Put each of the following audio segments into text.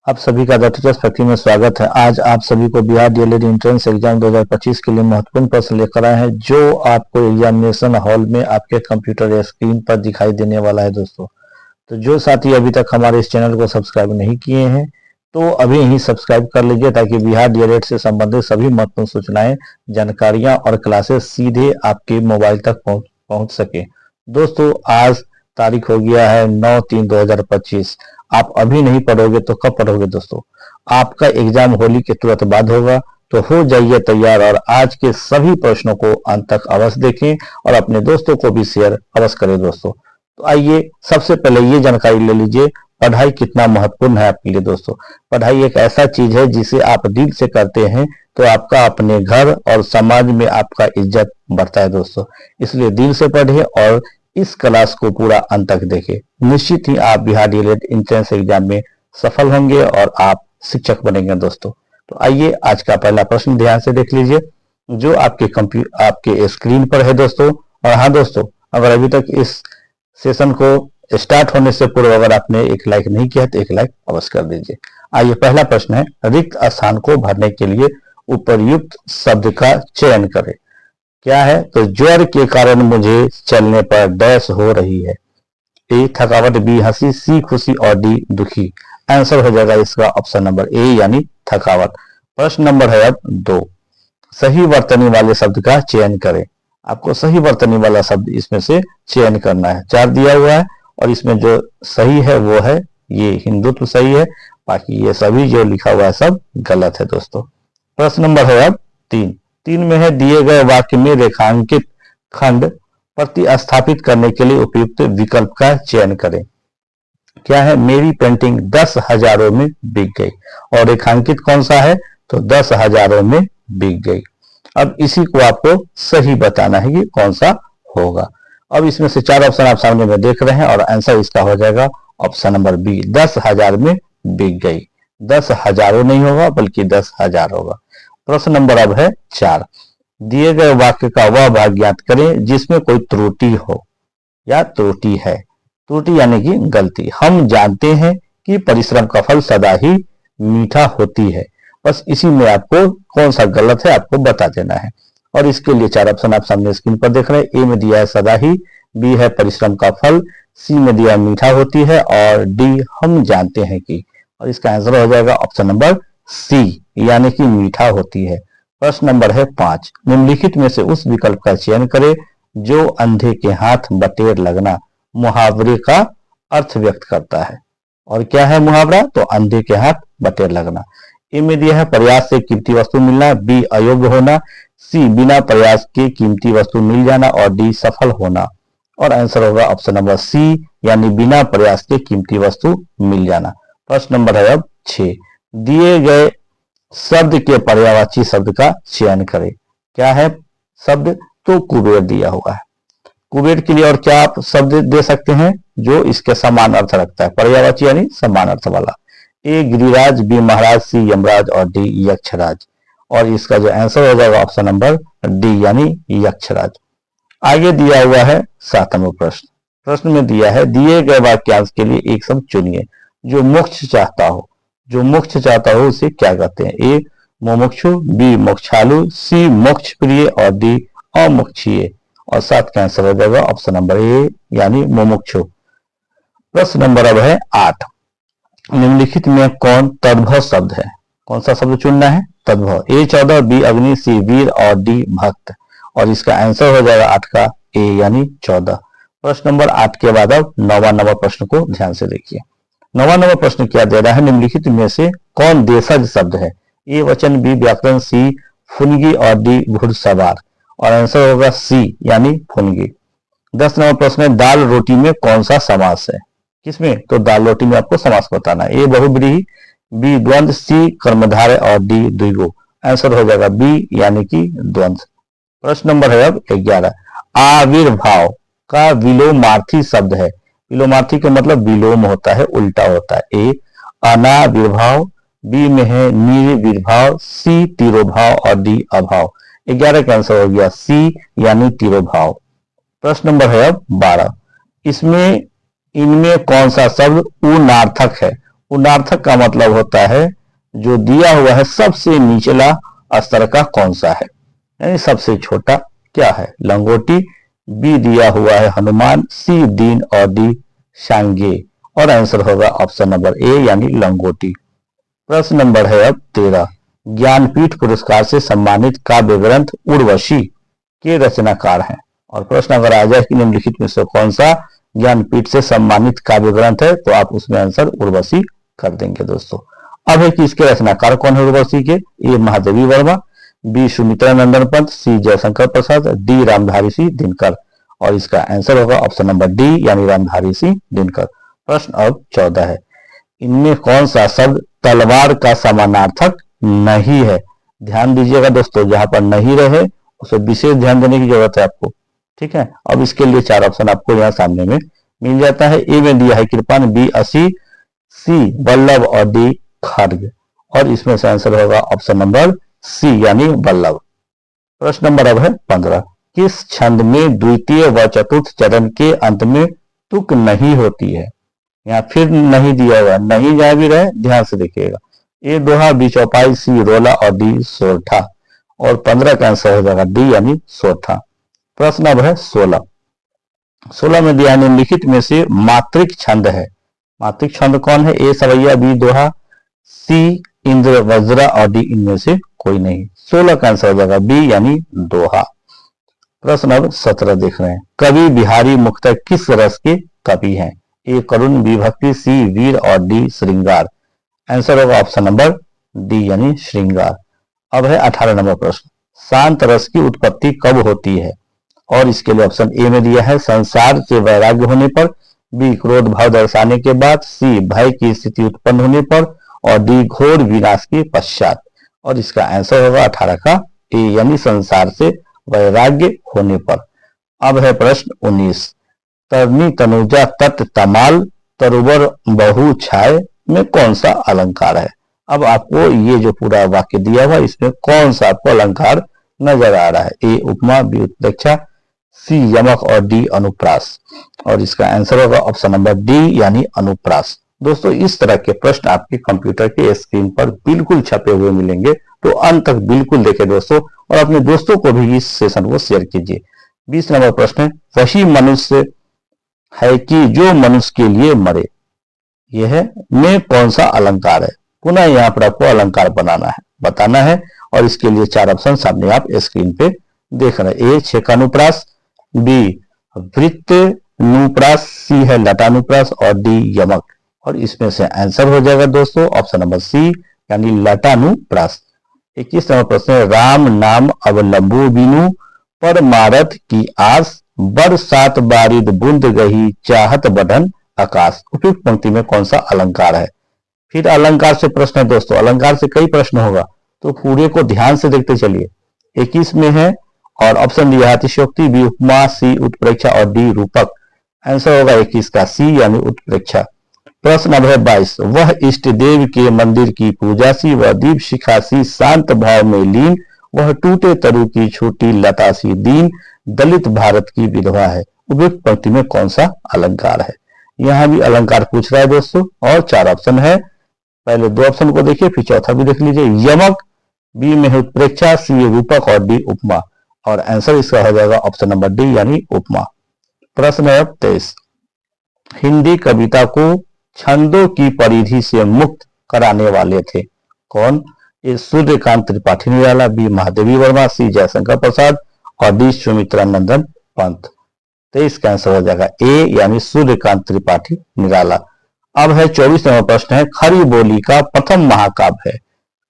आप सभी का द टीचर्स फैक्ट्री में स्वागत है। आज आप सभी को बिहार डीएलएड एंट्रेंस एग्जाम 2025 के लिए महत्वपूर्ण प्रश्न लेकर आए हैं, जो आपको एग्जामिनेशन हॉल में आपके कंप्यूटर या स्क्रीन पर दिखाई देने वाला है दोस्तों। तो जो साथी अभी तक हमारे इस चैनल को सब्सक्राइब नहीं किए हैं तो अभी ही सब्सक्राइब कर लीजिए, ताकि बिहार डीएलएड से संबंधित सभी महत्वपूर्ण सूचनाएं, जानकारियां और क्लासेस सीधे आपके मोबाइल तक पहुंच सके। दोस्तों, आज तारीख हो गया है 9/3/2025। आप अभी नहीं पढ़ोगे तो कब पढ़ोगे दोस्तों? आपका एग्जाम होली के तुरंत बाद होगा, तो हो जाइए तैयार और आज के सभी प्रश्नों को अंत तक अवश्य देखें और अपने दोस्तों को भी शेयर अवश्य करें दोस्तों। तो आइए सबसे पहले ये जानकारी ले लीजिए, पढ़ाई कितना महत्वपूर्ण है आपके लिए दोस्तों। पढ़ाई एक ऐसा चीज है जिसे आप दिल से करते हैं तो आपका अपने घर और समाज में आपका इज्जत बढ़ता है दोस्तों। इसलिए दिल से पढ़ें और इस क्लास को पूरा अंत तक देखें। निश्चित ही आप बिहार डीएलएड एंट्रेंस एग्जाम में सफल होंगे और आप शिक्षक बनेंगे दोस्तों। तो आइए आज का पहला प्रश्न ध्यान से देख लीजिए, जो आपके स्क्रीन पर है दोस्तों। और हाँ दोस्तों, अगर अभी तक इस सेशन को स्टार्ट होने से पूर्व अगर आपने एक लाइक नहीं किया तो एक लाइक अवश्य कर दीजिए। आइए पहला प्रश्न है, रिक्त स्थान को भरने के लिए उपर्युक्त शब्द का चयन करें। क्या है? तो ज्वर के कारण मुझे चलने पर डैश हो रही है। ए थकावट, बी हंसी, सी खुशी और डी दुखी। आंसर हो जाएगा इसका ऑप्शन नंबर ए यानी थकावट। प्रश्न नंबर है अब 2, सही वर्तनी वाले शब्द का चयन करें। आपको सही वर्तनी वाला शब्द इसमें से चयन करना है। 4 दिया हुआ है और इसमें जो सही है वो है ये हिंदुत्व सही है, बाकी ये सभी जो लिखा हुआ है सब गलत है दोस्तों। प्रश्न नंबर है अब 3 में है, दिए गए वाक्य में रेखांकित खंड प्रतिस्थापित करने के लिए उपयुक्त विकल्प का चयन करें। क्या है? मेरी पेंटिंग 10,000 में बिक गई। और रेखांकित कौन सा है? तो 10,000 में बिक गई। अब इसी को आपको सही बताना है कि कौन सा होगा। अब इसमें से 4 ऑप्शन आप सामने में देख रहे हैं और आंसर इसका हो जाएगा ऑप्शन नंबर बी, 10,000 में बिक गई। 10,000 नहीं होगा बल्कि 10,000 होगा। प्रश्न नंबर अब है 4, दिए गए वाक्य का वह भाग ज्ञात करें जिसमें कोई त्रुटि हो या त्रुटि है। त्रुटि यानी कि गलती। हम जानते हैं कि परिश्रम का फल सदा ही मीठा होती है। बस इसी में आपको कौन सा गलत है आपको बता देना है। और इसके लिए 4 ऑप्शन आप सामने स्क्रीन पर देख रहे हैं। ए में दिया है सदा ही, बी है परिश्रम का फल, सी में दिया है मीठा होती है और डी हम जानते हैं कि। और इसका आंसर हो जाएगा ऑप्शन नंबर सी यानी कि मीठा होती है। प्रश्न नंबर है 5, निम्नलिखित में से उस विकल्प का चयन करें जो अंधे के हाथ बटेर लगना मुहावरे का अर्थ व्यक्त करता है। और क्या है मुहावरा? तो अंधे के हाथ बटेर लगना। ए में दिया है प्रयास से कीमती वस्तु मिलना, बी अयोग्य होना, सी बिना प्रयास के कीमती वस्तु मिल जाना और डी सफल होना। और आंसर होगा ऑप्शन नंबर सी यानी बिना प्रयास के कीमती वस्तु मिल जाना। प्रश्न नंबर है अब 6, दिए गए शब्द के पर्यायवाची शब्द का चयन करें। क्या है शब्द? तो कुबेर दिया हुआ है। कुबेर के लिए और क्या आप शब्द दे सकते हैं जो इसके समान अर्थ रखता है, पर्यायवाची यानी समान अर्थ वाला। ए गिरिराज, बी महाराज, सी यमराज और डी यक्षराज। और इसका जो आंसर हो जाएगा ऑप्शन नंबर डी यानी यक्षराज। आगे दिया हुआ है 7वां प्रश्न। प्रश्न में दिया है, दिए गए वाक्यांश के लिए एक शब्द चुनिए जो मोक्ष चाहता हो। जो मोक्ष चाहता हो उसे क्या कहते हैं? ए मुमुक्षु, बी मोक्षालु, सी मोक्ष प्रिय और डी अमोक्षीय। और 7 का आंसर हो जाएगा ऑप्शन नंबर ए यानी मुमुक्षु। प्रश्न नंबर अब है 8, निम्नलिखित में कौन तद्भव शब्द है? कौन सा शब्द चुनना है? तद्भव। ए 14, बी अग्नि, सी वीर और डी भक्त। और इसका आंसर हो जाएगा 8 का ए यानी 14। प्रश्न नंबर 8 के बाद अब 9वां नंबर प्रश्न को ध्यान से देखिए। 9वां नंबर प्रश्न क्या दे रहा है? निम्नलिखित में से कौन देशज शब्द है? ए वचन, बी व्याकरण, सी फुनगी और डी घुड़सवार। और आंसर होगा सी यानी फुनगी। 10 नंबर प्रश्न है, दाल रोटी में कौन सा समास है? किसमें? तो दाल रोटी में आपको समास बताना है। ए बहुब्रीहि, बी द्वंद्व, सी कर्मधारय और डी द्विगु। आंसर हो जाएगा बी यानी कि द्वंद्व। प्रश्न नंबर है अब 11, आविर्भाव का विलोमार्थी शब्द है। विलोमार्थी का मतलब विलोम होता है, उल्टा होता है। ए अनाविर्भाव, बी में है निर्विर्भाव, सी तिरोभाव और डी अभाव। 11 का आंसर हो गया सी यानी तिरोभाव। प्रश्न नंबर है अब 12, इनमें कौन सा शब्द उनार्थक है? पूर्णार्थक का मतलब होता है जो दिया हुआ है सबसे निचला स्तर का कौन सा है, यानी सबसे छोटा क्या है, लंगोटी। बी दिया हुआ है हनुमान, सी दीन और डी शांगे। और आंसर होगा ऑप्शन नंबर ए यानी लंगोटी। प्रश्न नंबर है अब 13। ज्ञानपीठ पुरस्कार से सम्मानित काव्य ग्रंथ उर्वशी के रचनाकार हैं। और प्रश्न अगर आ जाए कि निम्नलिखित में से कौन सा ज्ञानपीठ से सम्मानित काव्य ग्रंथ है, तो आप उसमें आंसर उर्वशी कर देंगे दोस्तों। अब है कि इसके रचनाकार कौन है उर्वशी के, ए महादेवी वर्मा, बी सुमित्रा नंदन पंत, सी जयशंकर प्रसाद, डी रामधारी सिंह दिनकर। और इसका आंसर होगा ऑप्शन नंबर डी यानी रामधारी सिंह दिनकर। प्रश्न अब 14 है। इनमें कौन सा शब्द तलवार का समानार्थक नहीं है। ध्यान दीजिएगा दोस्तों, जहां पर नहीं रहे उसे विशेष ध्यान देने की जरूरत है आपको, ठीक है। अब इसके लिए 4 ऑप्शन आपको यहाँ सामने में मिल जाता है। ए में दिया है कृपान, बी असी, सी वल्लभ और डी खड्ग। और इसमें से आंसर होगा ऑप्शन नंबर सी यानी वल्लभ। प्रश्न नंबर अब है 15। किस छंद में द्वितीय व चतुर्थ चरण के अंत में तुक नहीं होती है। यहाँ फिर नहीं दिया हुआ, नहीं जहां भी रहे ध्यान से देखिएगा। ए दोहा, बी चौपाई, सी रोला और डी सोरठा। और 15 का आंसर हो जाएगा डी यानी सोरठा। प्रश्न अब है 16। 16 में दिया निम्नलिखित में से मात्रिक छंद है। मात्रिक छंद कौन है, ए सवैया, बी दोहा, सी इंद्र वज्रा और डी इनमें से कोई नहीं। 16 का आंसर हो जाएगा बी यानी दोहा। प्रश्न अब 17 देख रहे हैं। कवि बिहारी मुख्तः किस रस के कवि हैं। ए करुण, बी भक्ति, सी वीर और डी श्रृंगार। आंसर होगा ऑप्शन नंबर डी यानी श्रृंगार। अब है 18 नंबर प्रश्न। शांत रस की उत्पत्ति कब होती है। और इसके लिए ऑप्शन ए में दिया है संसार से वैराग्य होने पर, बी क्रोध भाव दर्शाने के बाद, सी भय की स्थिति उत्पन्न होने पर और डी घोर विनाश के पश्चात। और इसका आंसर होगा 18 का ए यानी संसार से वैराग्य होने पर। अब है प्रश्न 19। तरनी तनुजा तट तमाल तरुवर बहु छाय में कौन सा अलंकार है। अब आपको ये जो पूरा वाक्य दिया हुआ इसमें कौन सा आपको अलंकार नजर आ रहा है। ए उपमा, बी उत्प्रेक्षा, सी यमक और डी अनुप्रास। और इसका आंसर होगा ऑप्शन नंबर डी यानी अनुप्रास। दोस्तों इस तरह के प्रश्न आपके कंप्यूटर के स्क्रीन पर बिल्कुल छपे हुए मिलेंगे, तो अंत तक बिल्कुल देखें दोस्तों, और अपने दोस्तों को भी इस सेशन को शेयर कीजिए। 20 नंबर प्रश्न है, वही मनुष्य है कि जो मनुष्य के लिए मरे, यह में कौन सा अलंकार है। पुनः यहाँ पर आपको अलंकार बताना है। और इसके लिए 4 ऑप्शन सामने आप स्क्रीन पे देख रहे हैं। ए छेकानुप्रास, बी वृत्तनुप्रास, सी है लटानुप्रास और डी यमक। और इसमें से आंसर हो जाएगा दोस्तों ऑप्शन नंबर सी यानी लटानुप्रास। 21 नंबर प्रश्न है, राम नाम अवलंबो बिनु पर मारत की आस, बरसात बारिद बूंद गही चाहत बढ़न आकाश। उपयुक्त पंक्ति में कौन सा अलंकार है। फिर अलंकार से प्रश्न है दोस्तों, अलंकार से कई प्रश्न होगा, तो पूरे को ध्यान से देखते चलिए। 21 में है और ऑप्शन दिया है अतिशयोक्ति, बी उपमा, सी उत्प्रेक्षा और डी रूपक। आंसर होगा 21 का सी यानी उत्प्रेक्षा। प्रश्न अब है 22। वह इष्ट देव के मंदिर की पूजा सी, वह दीप शिखा सी शांत भाव में लीन, वह टूटे तरु की छोटी लता सी दीन, दलित भारत की विधवा है। उपयुक्त पंक्ति में कौन सा अलंकार है। यहां भी अलंकार पूछ रहा है दोस्तों, और 4 ऑप्शन है। पहले 2 ऑप्शन को देखिए, फिर चौथा भी देख लीजिए। यमक, बी में है उत्प्रेक्षा, सी रूपक और डी उपमा। और आंसर इसका हो जाएगा ऑप्शन नंबर डी यानी उपमा। प्रश्न है 23। हिंदी कविता को छंदों की परिधि से मुक्त कराने वाले थे कौन। ए सूर्यकांत त्रिपाठी निराला, बी महादेवी वर्मा, सी जयशंकर प्रसाद और डी सुमित्रा नंदन पंत। 23 का आंसर हो जाएगा ए यानी सूर्यकांत त्रिपाठी निराला। अब है 24 नंबर प्रश्न है, खरी बोली का प्रथम महाकाव्य है।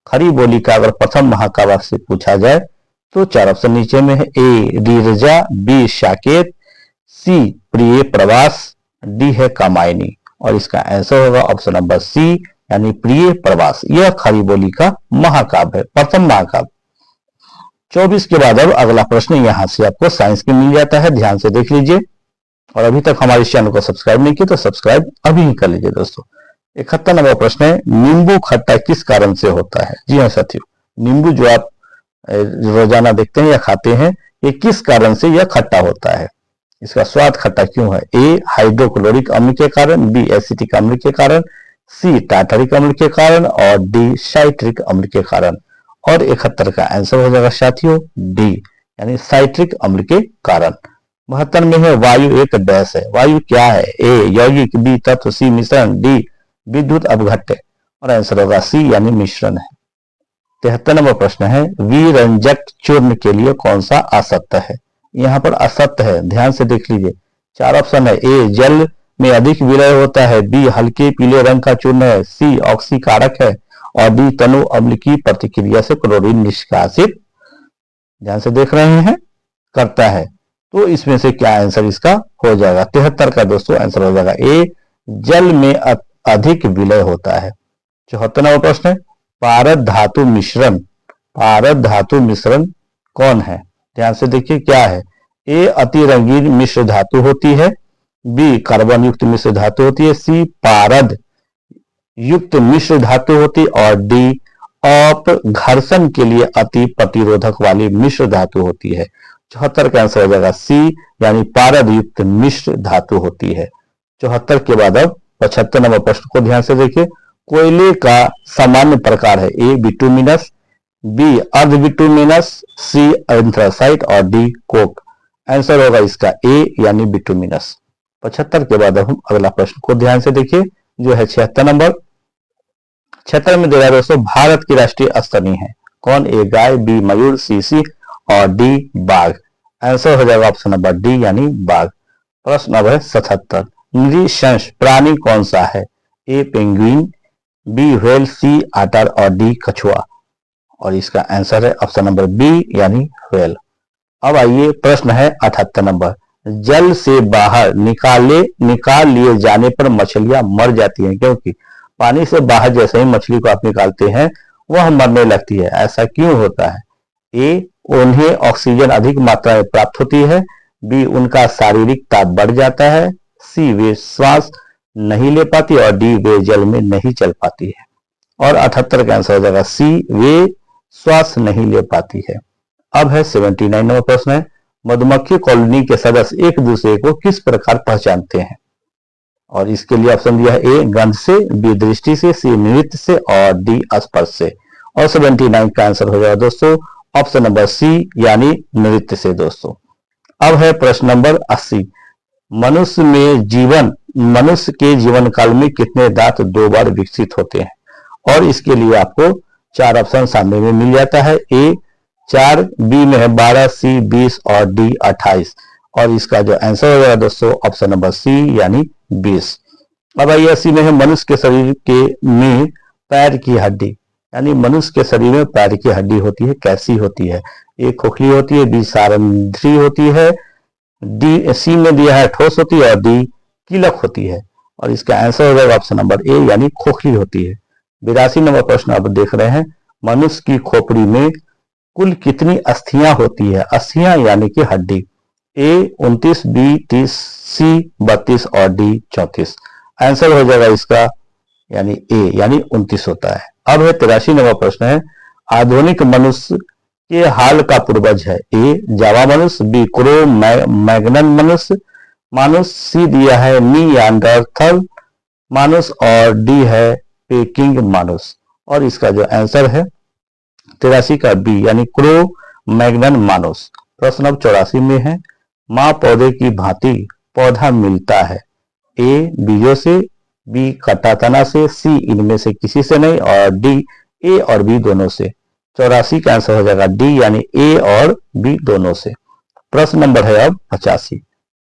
खरी बोली का अगर प्रथम महाकाव्य से पूछा जाए तो 4 ऑप्शन नीचे में है। ए रीरजा, बी साकेत, सी प्रिय प्रवास, डी है कामायनी। और इसका आंसर होगा ऑप्शन नंबर सी यानी प्रिय प्रवास। यह खरी बोली का महाकाव्य है, प्रथम महाकाव्य। 24 के बाद अब अगला प्रश्न यहां से आपको साइंस की मिल जाता है, ध्यान से देख लीजिए। और अभी तक हमारे चैनल को सब्सक्राइब नहीं किया तो सब्सक्राइब अभी ही कर लीजिए दोस्तों। 71 नंबर प्रश्न है, नींबू खट्टा किस कारण से होता है। जी हाँ साथियों, नींबू जो आप रोजाना देखते हैं या खाते हैं, ये किस कारण से यह खट्टा होता है, इसका स्वाद खट्टा क्यों है। ए हाइड्रोक्लोरिक अम्ल के कारण, बी एसिटिक अम्ल के कारण, सी टार्टरिक अम्ल के कारण और डी साइट्रिक अम्ल के कारण। और 71 का आंसर हो जाएगा साथियों डी यानी साइट्रिक अम्ल के कारण। 72 में है वायु एक डैश है। वायु क्या है? ए यौगिक, बी तत्व, सी मिश्रण, डी विद्युत अपघट्य। और आंसर होगा सी यानी मिश्रण है। 73 नंबर प्रश्न है विरंजक चूर्ण के लिए कौन सा असत्य है? यहाँ पर असत्य है, ध्यान से देख लीजिए। 4 ऑप्शन है। ए जल में अधिक विलय होता है, बी हल्के पीले रंग का चूर्ण है, सी ऑक्सीकारक है और डी तनु अम्ल की प्रतिक्रिया से क्लोरीन निष्कासित, ध्यान से देख रहे हैं, करता है। तो इसमें से क्या आंसर इसका हो जाएगा? 73 का दोस्तों आंसर हो जाएगा ए जल में अधिक विलय होता है। 74 नंबर प्रश्न है पारद धातु मिश्रण, पारद धातु मिश्रण कौन है? ध्यान से देखिए क्या है। ए अति रंगीन मिश्र धातु होती है, बी कार्बन युक्त मिश्र धातु होती है, सी पारद युक्त मिश्र धातु होती और डी अपघर्षण के लिए अति प्रतिरोधक वाली मिश्र धातु होती है। 74 का आंसर हो जाएगा सी यानी पारद युक्त मिश्र धातु होती है। 74 के बाद अब 75 नंबर प्रश्न को ध्यान से देखिए। कोयले का सामान्य प्रकार है, ए बिटुमिनस, बी अर्ध बिटुमिनस, सी एंथ्रासाइट और डी कोक। आंसर होगा इसका ए यानी बिटुमिनस। 75 के बाद हम अगला प्रश्न को ध्यान से देखिए जो है 76 नंबर। 76 में दे रहा है दोस्तों भारत की राष्ट्रीय स्तनी है कौन? ए गाय, बी मयूर, सी और डी बाघ। आंसर हो जाएगा ऑप्शन नंबर डी यानी बाघ। प्रश्न नंबर है 77 नृशंस प्राणी कौन सा है? ए पेंगुइन, बी व्हेल, सी आटर और डी कछुआ। और इसका आंसर है ऑप्शन नंबर बी यानी व्हेल। अब आइए प्रश्न है 78 नंबर जल से बाहर निकाल लिए जाने पर मछलियां मर जाती हैं क्योंकि पानी से बाहर जैसे ही मछली को आप निकालते हैं वह मरने लगती है, ऐसा क्यों होता है? ए उन्हें ऑक्सीजन अधिक मात्रा में प्राप्त होती है, बी उनका शारीरिक ताप बढ़ जाता है, सी वे श्वास नहीं ले पाती और डी वे जल में नहीं चल पाती है। और 78 का आंसर हो जाएगा सी वे श्वास नहीं ले पाती है। अब है 79 नंबर प्रश्न है मधुमक्खी कॉलोनी के सदस्य एक दूसरे को किस प्रकार पहचानते हैं? और इसके लिए ऑप्शन दिया है ए गंध से, बी दृष्टि से, सी नृत्य से और डी स्पर्श से। और 79 का आंसर हो जाएगा दोस्तों ऑप्शन नंबर सी यानी नृत्य से दोस्तों। अब है प्रश्न नंबर 80 मनुष्य के जीवन काल में कितने दांत 2 बार विकसित होते हैं? और इसके लिए आपको 4 ऑप्शन सामने में मिल जाता है। ए 4, बी में है 12, सी 20 और डी 28। और इसका जो आंसर हो जाएगा दोस्तों ऑप्शन नंबर सी यानी 20। अब आइए 80 में है मनुष्य के शरीर के में पैर की हड्डी, यानी मनुष्य के शरीर में पैर की हड्डी होती है, कैसी होती है? ए खोखली होती है, बी सारंध्री होती है, डी सी में दिया है ठोस होती है और डी कीलक होती है। और इसका आंसर हो जाएगा ऑप्शन नंबर ए यानी खोखली होती है। 82 नंबर प्रश्न आप देख रहे हैं मनुष्य की खोपड़ी में कुल कितनी अस्थियां होती है? अस्थियां यानी कि हड्डी। ए 29, बी 30, सी 32 और डी 34। आंसर हो जाएगा इसका यानी ए यानी 29 होता है। अब है 83 नंबर प्रश्न है आधुनिक मनुष्य के हाल का पूर्वज है। ए जावा मनुष्य, बी क्रो मैग्नन मनुष्य, सी दिया है नियांडरथल मानुष और डी है पेकिंग मानुष। और इसका जो आंसर है 83 का बी यानी क्रो मैग्नन मानुष। प्रश्न अब 84 में है मां पौधे की भांति पौधा मिलता है। ए बीजों से, बी कटा तना से, सी इनमें से किसी से नहीं और डी ए और बी दोनों से। 84 का आंसर हो जाएगा डी यानी ए और बी दोनों से। प्रश्न नंबर है अब 85,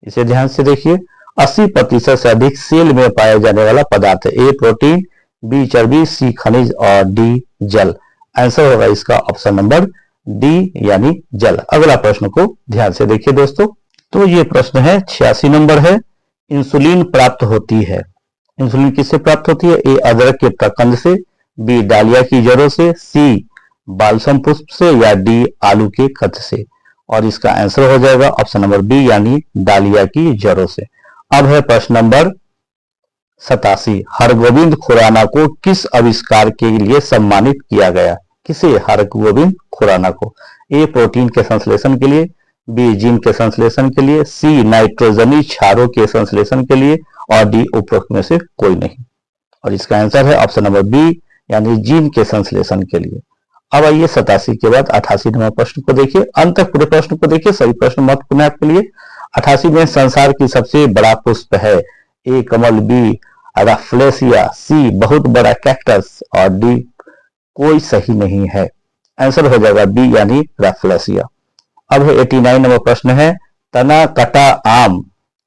इसे ध्यान से देखिए। 80% से अधिक सेल में पाया जाने वाला पदार्थ है। ए प्रोटीन, बी चर्बी, सी खनिज और डी जल। आंसर होगा इसका ऑप्शन नंबर डी यानी जल। अगला प्रश्न को ध्यान से देखिए दोस्तों। तो ये प्रश्न है 86 नंबर है इंसुलिन प्राप्त होती है। इंसुलिन किससे प्राप्त होती है? ए अदरक के प्रकंद से, बी डालिया की जड़ों से, सी बालसम पुष्प से या डी आलू के कद से। और इसका आंसर हो जाएगा ऑप्शन नंबर बी यानी डालिया की जड़ों से। अब है प्रश्न नंबर 87 हरगोविंद खुराना को किस आविष्कार के लिए सम्मानित किया गया? किसे? हरगोविंद खुराना को। ए प्रोटीन के संश्लेषण के लिए, बी जीन के संश्लेषण के लिए, सी नाइट्रोजनी क्षारों के संश्लेषण के लिए और डी उपरोक्त में से कोई नहीं। और इसका आंसर है ऑप्शन नंबर बी यानी जीन के संश्लेषण के लिए। अब आइए 87 के बाद 88 नंबर प्रश्न को देखिए, अंत तक पूरे प्रश्न को देखिए, सभी प्रश्न महत्वपूर्ण है आपके लिए। 88 में संसार की सबसे बड़ा पुष्प है, ए कमल, बी राफ्लेसिया, सी बहुत बड़ा कैक्टस और डी कोई सही नहीं है। आंसर हो जाएगा बी यानी राफ्लेसिया। अब है 89 नंबर प्रश्न है, तना कटा आम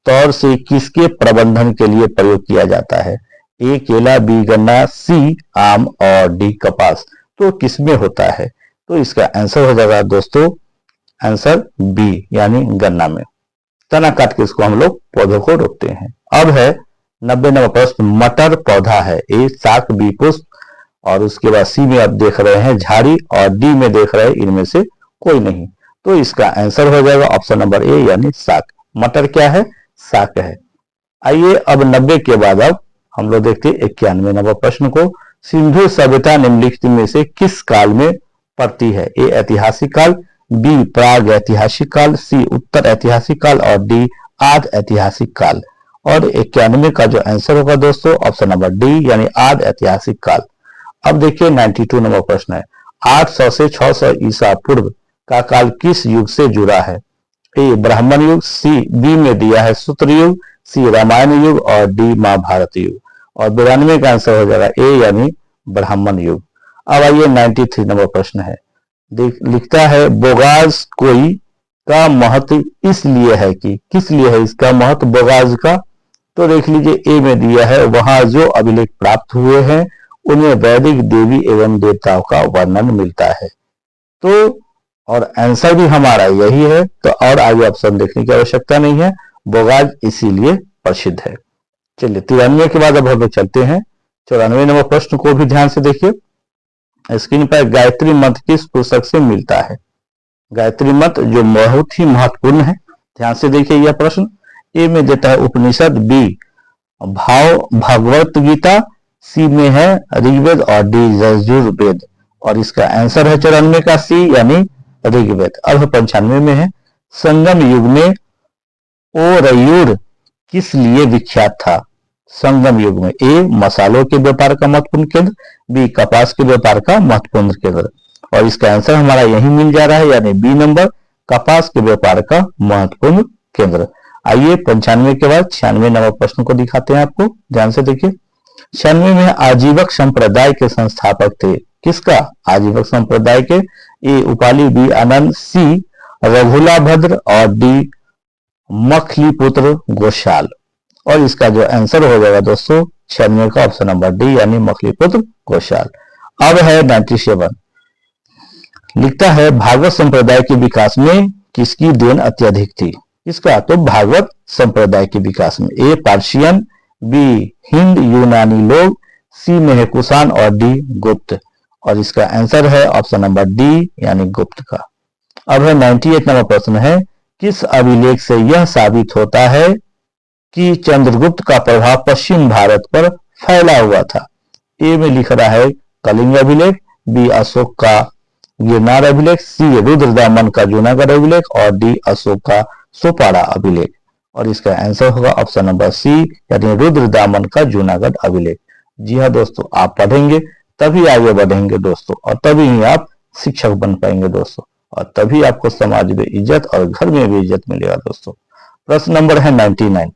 तौर से किसके प्रबंधन के लिए प्रयोग किया जाता है, ए केला, बी गन्ना, सी आम और डी कपास। तो किसमें होता है, तो इसका आंसर हो जाएगा दोस्तों आंसर बी यानी गन्ना में। तना काट के इसको हम लोग पौधों को रोकते हैं। अब है 90 नंबर प्रश्न, मटर पौधा है, ए शाक, बी पुष्प और उसके बाद सी में आप देख रहे हैं झाड़ी और डी में देख रहे हैं इनमें से कोई नहीं। तो इसका आंसर हो जाएगा ऑप्शन नंबर ए यानी शाक। मटर क्या है, शाक है। आइए अब 90 के बाद अब हम लोग देखते हैं 91 नंबर प्रश्न को, सिंधु सभ्यता निम्नलिखित में से किस काल में पड़ती है, ए ऐतिहासिक काल, बी प्राग ऐतिहासिक काल, सी उत्तर ऐतिहासिक काल और डी आद ऐतिहासिक काल। और 91 का जो आंसर होगा दोस्तों ऑप्शन नंबर डी यानी आद ऐतिहासिक काल। अब देखिए 92 नंबर प्रश्न है, 800 से 600 ईसा पूर्व का काल किस युग से जुड़ा है, ए ब्राह्मण युग, सी बी में दिया है सूत्र युग, सी रामायण युग और डी महाभारत युग। और 92 का आंसर हो जाएगा ए यानी ब्राह्मण युग। अब आइए 93 नंबर प्रश्न है, लिखता है बोगाज कोई का महत्व इसलिए है कि, किस लिए है इसका महत्व बोगाज का। तो देख लीजिए ए में दिया है, वहां जो अभिलेख प्राप्त हुए हैं उनमें वैदिक देवी एवं देवताओं का वर्णन मिलता है। तो और आंसर भी हमारा यही है, तो और आगे ऑप्शन देखने की आवश्यकता नहीं है, बोगाज इसीलिए प्रसिद्ध है। चलिए 93 के बाद अब हम लोग चलते हैं 94 नंबर प्रश्न को भी ध्यान से देखिए। स्क्रीन पर गायत्री मंत्र किस पुस्तक से मिलता है, गायत्री मंत्र जो बहुत ही महत्वपूर्ण है, ध्यान से देखिए यह प्रश्न। ए में देता है उपनिषद, बी भगवत गीता, सी में है ऋग्वेद और डी यजुर्वेद। और इसका आंसर है 94 का सी यानी ऋग्वेद। अब 95 में है, संगम युग में ओरयूर किस लिए विख्यात था, संगम युग में ए मसालों के व्यापार का महत्वपूर्ण केंद्र, बी कपास के व्यापार का महत्वपूर्ण केंद्र। और इसका आंसर हमारा यही मिल जा रहा है यानी बी नंबर कपास के व्यापार का महत्वपूर्ण केंद्र। आइए 95 के बाद 96 नंबर प्रश्न को दिखाते हैं आपको, ध्यान से देखिए। 96 में आजीवक संप्रदाय के संस्थापक थे, किसका, आजीवक संप्रदाय के, ए उपाली, बी आनंद, सी रघुला भद्र और डी मखलीपुत्र गोशाल। और इसका जो आंसर हो जाएगा दोस्तों 96 का ऑप्शन नंबर डी यानी मखलीपुत्र गोशाल। अब है 97, लिखता है भागवत संप्रदाय के विकास में किसकी देन अत्यधिक थी, किसका, तो भागवत संप्रदाय के विकास में ए पार्शियन, बी हिंद यूनानी लोग, सी में है कुषाण और डी गुप्त। और इसका आंसर है ऑप्शन नंबर डी यानी गुप्त का। अब है 98 नंबर प्रश्न है, किस अभिलेख से यह साबित होता है कि चंद्रगुप्त का प्रभाव पश्चिम भारत पर फैला हुआ था। ए में लिख रहा है कलिंग अभिलेख, बी अशोक का गिरनार अभिलेख, सी रुद्रदामन का जूनागढ़ अभिलेख और डी अशोक का सोपारा अभिलेख। और इसका आंसर होगा ऑप्शन नंबर सी यानी रुद्रदामन का जूनागढ़ अभिलेख। जी हाँ दोस्तों, आप पढ़ेंगे तभी आगे बढ़ेंगे दोस्तों, और तभी ही आप शिक्षक बन पाएंगे दोस्तों, और तभी आपको समाज में इज्जत और घर में भी इज्जत मिलेगा दोस्तों। प्रश्न नंबर है 99,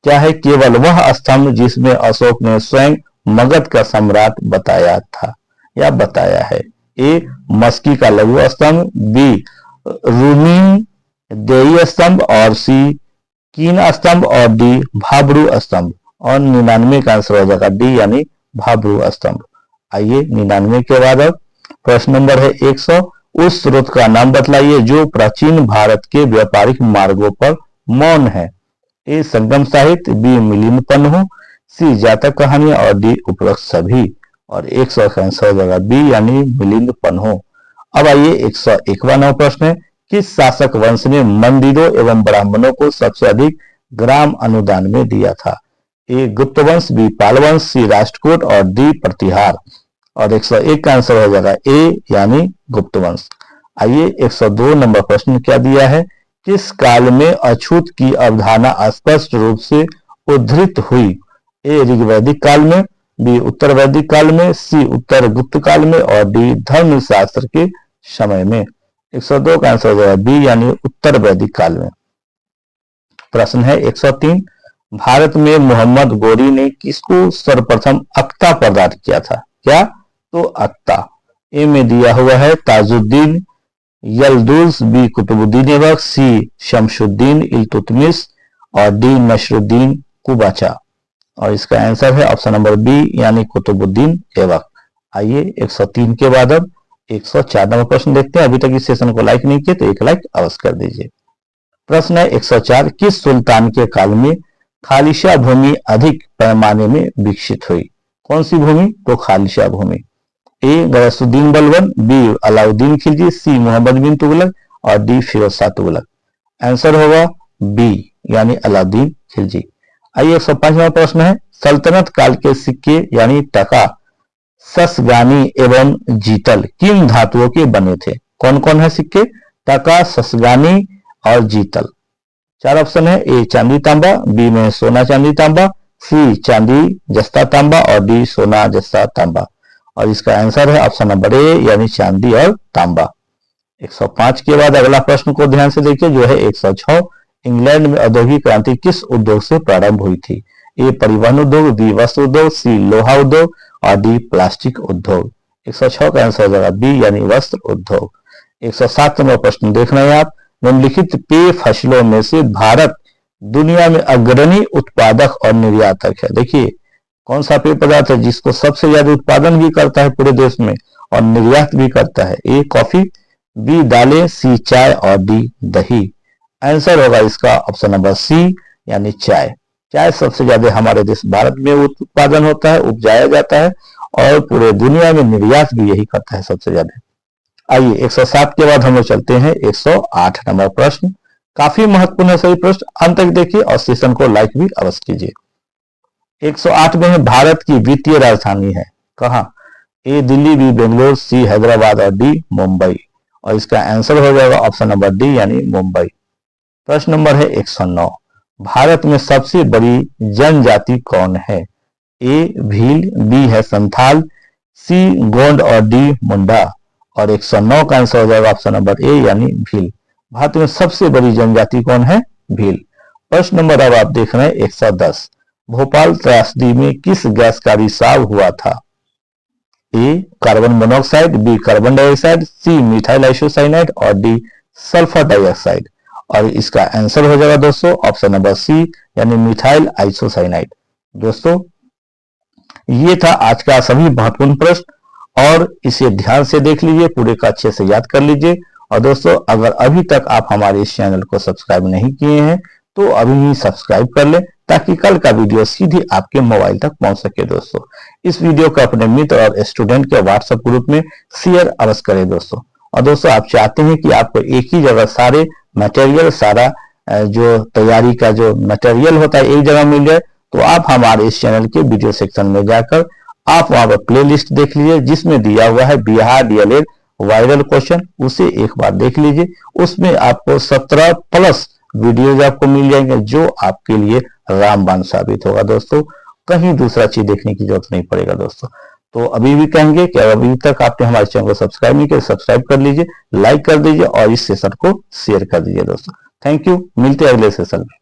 क्या है केवल वह स्तंभ जिसमें अशोक ने स्वयं मगध का सम्राट बताया था या बताया है, ए मस्की का लघु स्तंभ, बी रूमी देय स्तंभ और सी कीन स्तंभ और डी भाबरू स्तंभ। और 99 का आंसर हो जाएगा डी यानी भाबरू स्तंभ। आइए 99 के बाद अब प्रश्न नंबर है 100, उस स्रोत का नाम बतलाइए जो प्राचीन भारत के व्यापारिक मार्गों पर मौन है, ए संगम साहित्य, बी मिलिंद पन्हु, सी जातक कहानियां और डी उपरोक्त सभी। और 100 का आंसर हो जाएगा बी यानी मिलिंद पन्हु। अब आइए 151वां प्रश्न है, किस शासक वंश ने मंदिरों एवं ब्राह्मणों को सबसे अधिक ग्राम अनुदान में दिया था, ए गुप्त वंश, बी पाल वंश, सी राष्ट्रकूट और डी प्रतिहार। और 101 का आंसर हो जाएगा ए यानी गुप्त वंश। आइए 102 नंबर प्रश्न क्या दिया है, किस काल में अछूत की अवधारणा स्पष्ट रूप से उद्धृत हुई, ए ऋग्वैदिक काल में, बी उत्तर वैदिक काल में, सी उत्तर गुप्त काल में और डी धर्मशास्त्र के समय में। 102 का आंसर हो जाएगा बी यानी उत्तर वैदिक काल में। प्रश्न है 103, भारत में मोहम्मद गोरी ने किसको सर्वप्रथम अख्ता प्रदान किया था? क्या? तो अख्ता। ए में दिया हुआ है ताजुद्दीन यल्दुज, बी कुतुबुद्दीन ऐबक, सी शमसुद्दीन इल्तुतमिश और डी नसरुद्दीन कुबाचा। और इसका आंसर है ऑप्शन नंबर बी यानी कुतुबुद्दीन ऐबक। आइए 103 के बाद अब 104 नंबर प्रश्न देखते हैं। अभी तक इस सेशन को लाइक नहीं किए तो एक लाइक अवश्य कर दीजिए। प्रश्न है 104, किस सुल्तान के काल में खालिशा भूमि अधिक पैमाने में विकसित हुई? कौन सी भूमि? तो खालिशा भूमि। ए गयासुद्दीन बलबन, बी अलाउद्दीन खिलजी, सी मोहम्मद बिन तुगलक और डी फिरोज शाह तुगलक। आंसर होगा बी यानी अलाउद्दीन खिलजी। आइए 105वां प्रश्न है, सल्तनत काल के सिक्के यानी टका, ससगानी एवं जीतल किन धातुओं के बने थे? कौन कौन है सिक्के? टका, ससगानी और जीतल। 4 ऑप्शन है, ए चांदी तांबा, बी में सोना चांदी तांबा, सी चांदी जस्ता तांबा और डी सोना जस्ता तांबा। और इसका आंसर है ऑप्शन नंबर ए यानी चांदी और तांबा। 105 के बाद अगला प्रश्न को ध्यान से देखिए जो है 106, इंग्लैंड में औद्योगिक क्रांति किस उद्योग से प्रारंभ हुई थी? ए परिवहन उद्योग, बी वस्त्र उद्योग, सी लोहा उद्योग और डी प्लास्टिक उद्योग। 106 का आंसर हो जाएगा बी यानी वस्त्र उद्योग। 107 नंबर प्रश्न देख रहे हैं आप, निम्नलिखित पेय फसलों में से भारत दुनिया में अग्रणी उत्पादक और निर्यातक है। देखिए कौन सा पेय पदार्थ है जिसको सबसे ज्यादा उत्पादन भी करता है पूरे देश में और निर्यात भी करता है? ए कॉफी, बी दालें, सी चाय और डी दही। आंसर होगा इसका ऑप्शन नंबर सी यानी चाय। चाय सबसे ज्यादा हमारे देश भारत में उत्पादन होता है, उपजाया जाता है और पूरे दुनिया में निर्यात भी यही करता है सबसे ज्यादा। आइए 107 के बाद हम लोग चलते हैं 108 नंबर प्रश्न। काफी महत्वपूर्ण है सभी प्रश्न, अंत तक देखिए और सेशन को लाइक भी अवश्य कीजिए। 108 में है, भारत की वित्तीय राजधानी है कहां? ए दिल्ली, बी बेंगलोर, सी हैदराबाद और डी मुंबई। और इसका आंसर हो जाएगा ऑप्शन नंबर डी यानी मुंबई। प्रश्न नंबर है 109, भारत में सबसे बड़ी जनजाति कौन है? ए भील, बी है संथाल, सी गोंड और डी मुंडा। और 109 का आंसर हो जाएगा ऑप्शन नंबर ए यानी भील। भारत में सबसे बड़ी जनजाति कौन है? भील। प्रश्न नंबर अब आप देख रहे हैं 110, भोपाल त्रासदी में किस गैस का रिसाव हुआ था? A carbon monoxide, B carbon dioxide, C methyl isocyanide और डी सल्फर डाइऑक्साइड। और इसका आंसर हो जाएगा दोस्तों ऑप्शन नंबर सी यानी मिथाइल आइसोसाइनाइड। दोस्तों ये था आज का सभी महत्वपूर्ण प्रश्न और इसे ध्यान से देख लीजिए, पूरे का अच्छे से याद कर लीजिए। और दोस्तों अगर अभी तक आप हमारे इस चैनल को सब्सक्राइब नहीं किए हैं तो अभी ही सब्सक्राइब कर लें ताकि कल का वीडियो सीधे आपके मोबाइल तक पहुंच सके। दोस्तों इस वीडियो को अपने मित्र और स्टूडेंट के व्हाट्सएप ग्रुप में शेयर अवश्य करें दोस्तों। और दोस्तों आप चाहते हैं कि आपको एक ही जगह सारे मटेरियल, सारा जो तैयारी का जो मटेरियल होता है एक जगह मिल जाए, तो आप हमारे इस चैनल के वीडियो सेक्शन में जाकर आप वहां पर प्लेलिस्ट देख लीजिए जिसमें दिया हुआ है बिहार डीएलएड वायरल क्वेश्चन, उसे एक बार देख लीजिए। उसमें आपको 17 प्लस वीडियोज आपको मिल जाएंगे जो आपके लिए रामबाण साबित होगा। दोस्तों कहीं दूसरा चीज देखने की जरूरत नहीं पड़ेगा दोस्तों। तो अभी भी कहेंगे कि अभी तक आपने हमारे चैनल को सब्सक्राइब नहीं किया, सब्सक्राइब कर लीजिए, लाइक कर दीजिए और इस सेशन को शेयर कर दीजिए दोस्तों। थैंक यू, मिलते हैं अगले सेशन में।